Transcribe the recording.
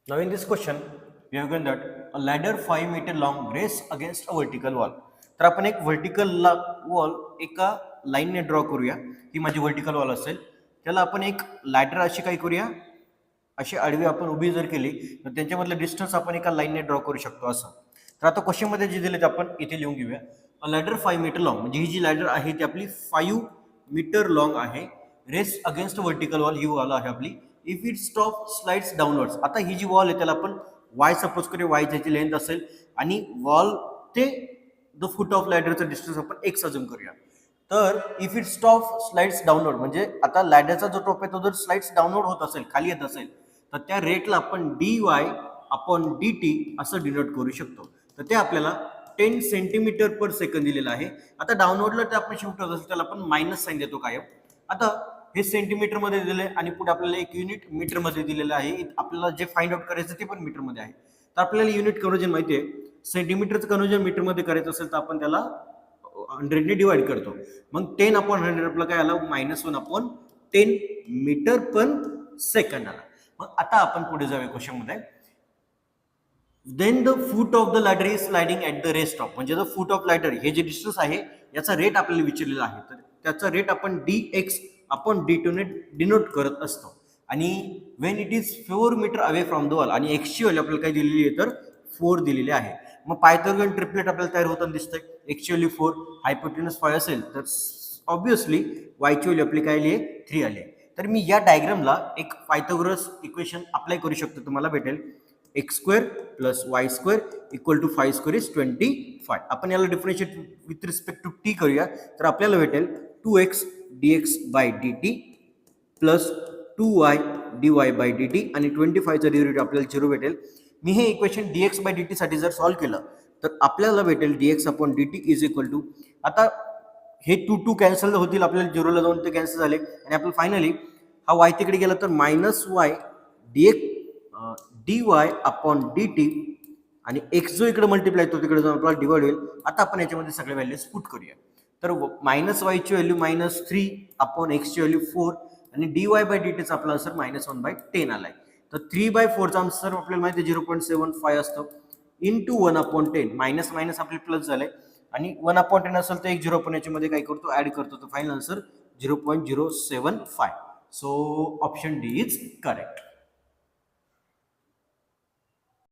Now in this question, we have given that a ladder 5 meter long race against a vertical wall. तर आपण एक vertical wall एका लाईनने draw करूया. ही माझी वर्टिकल वॉल असेल. त्याला आपण एक लॅडर अशी काय करूया, अशी आडवी आपण उभी जर केली तर त्यांच्यामधलं डिस्टन्स आपण एका लाईनने ड्रॉ करू शकतो असं. तर आता क्वेश्चनमध्ये जे दिले ते आपण इथे लिहून घेऊया. अ लॅडर 5 मीटर लॉंग, म्हणजे ही जी लॅडर आहे ती आपली 5 मीटर लॉंग आहे. रेस अगेन्स्ट वर्टिकल वॉल ही वॉल आहे आपली. If it stop slides downwards, आता ही जी वॉल आहे त्याला आपण वाय सपोज करूया, वाय त्याची लेंथ असेल आणि वॉल ते द फुट ऑफ लॅडरचं डिस्टन्स आपण एक्स अजूम करूया. तर if it stop slides downward, म्हणजे आता लॅडरचा जो टॉप आहे तो जर स्लाइड्स डाऊनवर्ड होत असेल, खाली येत असेल, तर त्या रेटला आपण D Y upon D T असं डिनोट करू शकतो. तर ते आपल्याला 10 सेंटीमीटर पर सेकंद दिलेलं आहे. आता डाऊनवर्डला ते आपण शिफ्ट होत असेल त्याला आपण मायनस साईन देतो कायम. आता हे सेंटीमीटर मध्ये दिले आणि पुढे आपल्याला एक युनिट मीटर मध्ये दिलेलं आहे. आपल्याला जे फाइंड आउट करायचं ते पण मीटर मध्ये आहे. तर आपल्याला युनिट कन्वर्जन माहिती आहे. सेंटीमीटरचं कन्वर्जन मीटर मध्ये करायचं असेल तर आपण त्याला 100 ने डिवाइड करतो. मग 10 अपॉन 100 आपलं काय आलं, -1 अपॉन 10 मीटर पर सेकंड आला. मग आता आपण पुढे जाऊया क्वेश्चन मध्ये. Then the foot of the ladder is sliding at the rest of, म्हणजे द फूट ऑफ लॅडर हे जे डिस्टन्स आहे याचा रेट आपल्याला विचारलेला आहे. तर त्याचा रेट आपण डी एक्स आपण डी टू ने डिनोट करत असतो. आणि when it is 4 meter away from the wall, आणि एक्सची व्हॅल्यू आपल्याला काय दिलेली आहे तर 4 दिलेली आहे. मग पायथागोरन ट्रिपलेट आपल्याला तयार होताना दिसतंय. एक्सची व्हॅल्यू 4, हायपोटेनस 5 असेल तर ऑब्विसली वायची व्हॅल्यू आपली काय आली आहे 3 आली आहे. तर मी या डायग्रामला एक पायथागोरस इक्वेशन अप्लाय करू शकतो. तुम्हाला भेटेल X square plus Y square equal to 5 square is 25. आपण याला differentiate with respect to T करूया. तर आपल्याला भेटेल 2x dx by dt plus 2y dy by dt आणि 25चा डेरिव्हेटिव्ह आपल्याला 0 भेटेल. मी हे इक्वेशन dx बाय dt साठी जर सॉल्व्ह केलं तर आपल्याला भेटेल dx upon dt is equal to, आता हे 2 कॅन्सल होतील, आपल्याला 0ला जाऊन ते कॅन्सल झाले आणि आपल्याला फायनली हा y तिकडे गेला तर -y dx dy upon dt आणि x जो इकडे मल्टिप्लाय तो तिकडे जाऊन आपल्याला डिवाइड होईल. आता आपण याच्यामध्ये सगळे व्हॅल्यूज पुट करूया. तर -y ची व्हॅल्यू -3 अपॉन x ची व्हॅल्यू 4 आणि dy बाय dt चा आपला आन्सर -1/10 आलाय. तर 3/4 चा आन्सर आपल्याला माहिती आहे 0.75 असतो इंटू 1/10. मायनस मायनस आपले प्लस झाले आणि 1/10 असेल तर एक 0 पण याच्यामध्ये काय करतो ऍड करतो. तर final answer 0.075. So option D is correct.